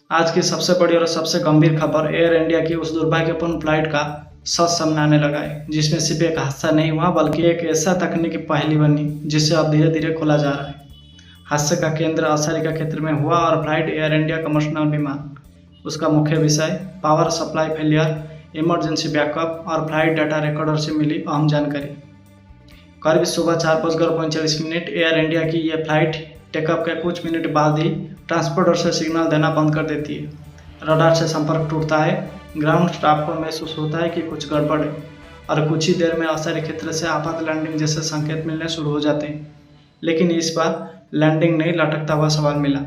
आज की सबसे बड़ी और सबसे गंभीर खबर एयर इंडिया की उस दुर्भाग्यपूर्ण फ्लाइट का सच सामने आने लगा है, जिसमें सिर्फ एक हादसा नहीं हुआ बल्कि एक ऐसा तकनीकी पहेली बनी जिसे अब धीरे धीरे खोला जा रहा है। हादसे का केंद्र आसारी का क्षेत्र में हुआ और फ्लाइट एयर इंडिया कमर्शियल विमान। उसका मुख्य विषय power supply failure, emergency backup और फ्लाइट डाटा रिकॉर्डर से मिली अहम जानकारी। करीब सुबह 4:45 एयर इंडिया की यह फ्लाइट टेकअप के कुछ मिनट बाद ही ट्रांसपोर्टर से सिग्नल देना बंद कर देती है। रडार से संपर्क टूटता है, ग्राउंड स्टाफ को महसूस होता है कि कुछ गड़बड़ है और कुछ ही देर में आसारी क्षेत्र से आपात लैंडिंग जैसे संकेत मिलने शुरू हो जाते हैं। लेकिन इस बार लैंडिंग नहीं, लटकता हुआ सवाल मिला।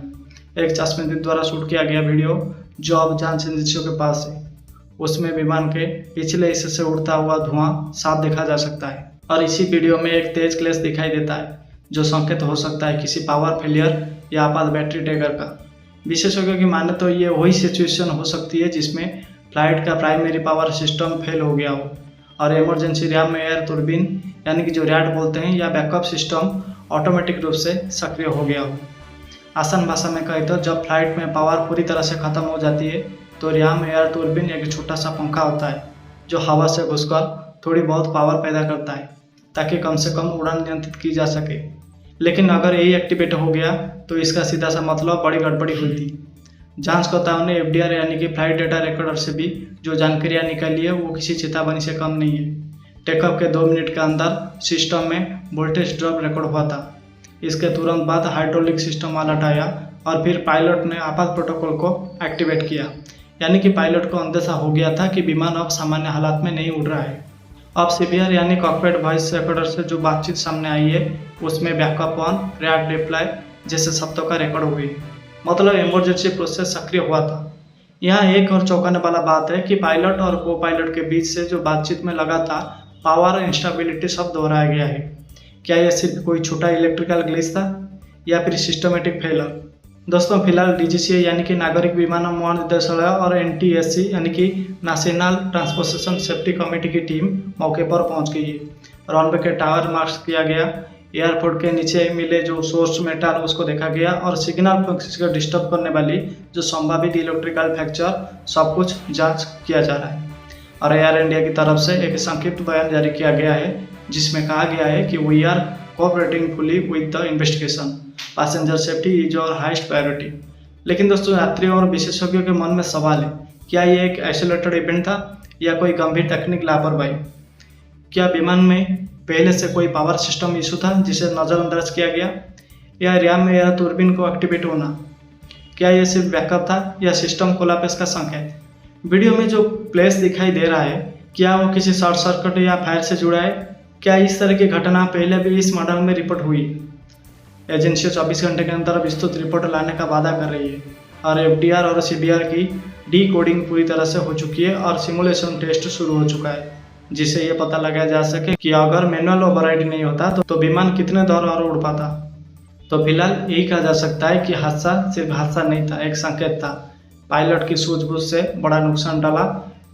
एक चश्मदीद द्वारा शूट किया गया वीडियो जो अब जांच एजेंसियों के पास है, उसमें विमान के पिछले हिस्से से उड़ता हुआ धुआं साफ देखा जा सकता है और इसी वीडियो में एक तेज क्लैश दिखाई देता है जो संकेत हो सकता है किसी पावर फेलियर या आपात बैटरी टैगर का। विशेषज्ञों की माने तो ये वही सिचुएशन हो सकती है जिसमें फ्लाइट का प्राइमरी पावर सिस्टम फेल हो गया हो और इमरजेंसी रैम में एयर तुर्बिन यानी कि जो रैट बोलते हैं या बैकअप सिस्टम ऑटोमेटिक रूप से सक्रिय हो गया हो। आसान भाषा में कहें तो जब फ्लाइट में पावर पूरी तरह से खत्म हो जाती है तो रैम एयर तुर्बिन एक छोटा सा पंखा होता है जो हवा से घुसकर थोड़ी बहुत पावर पैदा करता है ताकि कम से कम उड़ान नियंत्रित की जा सके। लेकिन अगर यही एक्टिवेट हो गया तो इसका सीधा सा मतलब बड़ी गड़बड़ी हुई थी। जांचकर्ताओं ने एफडीआर यानी कि फ्लाइट डेटा रिकॉर्डर से भी जो जानकारियां निकाली है वो किसी चेतावनी से कम नहीं है। टेकअप के 2 मिनट के अंदर सिस्टम में वोल्टेज ड्रॉप रिकॉर्ड हुआ था। इसके तुरंत बाद हाइड्रोलिक सिस्टम अलर्ट आया और फिर पायलट ने आपात प्रोटोकॉल को एक्टिवेट किया, यानी कि पायलट को अंदेशा हो गया था कि विमान अब सामान्य हालात में नहीं उड़ रहा है। अब सीपीआर यानी कॉकपिट वॉइस रिकॉर्डर से जो बातचीत सामने आई है उसमें बैकअप ऑन, रैट डिप्लॉय जैसे शब्दों का रिकॉर्ड हुई, मतलब इमरजेंसी प्रोसेस सक्रिय हुआ था। यहाँ एक और चौंकाने वाला बात है कि पायलट और को पायलट के बीच से जो बातचीत में लगातार पावर इंस्टेबिलिटी शब्द दोहराया गया है। क्या यह सिर्फ कोई छोटा इलेक्ट्रिकल ग्लिच था या फिर सिस्टमेटिक फेलर? दोस्तों, फिलहाल डीजीसीए यानी कि नागरिक विमानन महानिदेशालय और एनटीएससी यानी कि नेशनल ट्रांसपोर्टेशन सेफ्टी कमेटी की टीम मौके पर पहुंच गई है। रनवे के टावर मार्क किया गया, एयरपोर्ट के नीचे मिले जो सोर्स मेटल उसको देखा गया और सिग्नल फंक्शन को डिस्टर्ब करने वाली जो संभावित इलेक्ट्रिकल फ्रैक्चर सब कुछ जांच किया जा रहा है। और एयर इंडिया की तरफ से एक संक्षिप्त बयान जारी किया गया है जिसमें कहा गया है कि we are cooperating fully with the investigation, passenger safety is our highest priority. लेकिन दोस्तों, यात्रियों और विशेषज्ञों के मन में सवाल है, क्या ये एक आइसोलेटेड इवेंट था या कोई गंभीर तकनीक लापरवाही? क्या विमान में पहले से कोई पावर सिस्टम इशू था जिसे नज़रअंदाज किया गया, या रैम में या तुर्बिन को एक्टिवेट होना? क्या यह सिर्फ बैकअप था या सिस्टम कोलाप्स का संकेत? वीडियो में जो फ्लैश दिखाई दे रहा है, क्या वो किसी शॉर्ट सर्किट या फायर से जुड़ा है? क्या इस तरह की घटना पहले भी इस मॉडल में रिपोर्ट हुई? एजेंसी 24 घंटे के अंदर विस्तृत रिपोर्ट लाने का वादा कर रही है और एफडीआर और सीबीआर की डी कोडिंग पूरी तरह से हो चुकी है और सिमुलेशन टेस्ट शुरू हो चुका है जिससे ये पता लगाया जा सके कि अगर मैनुअल ओवरराइड नहीं होता तो विमान कितने दौर और उड़ पाता। तो फिलहाल यही कहा जा सकता है कि हादसा सिर्फ हादसा नहीं था, एक संकेत था। पायलट की सूझबूझ से बड़ा नुकसान डाला,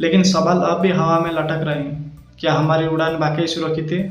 लेकिन सवाल अब भी हवा में लटक रहे हैं, क्या हमारी उड़ान वाकई सुरक्षित है?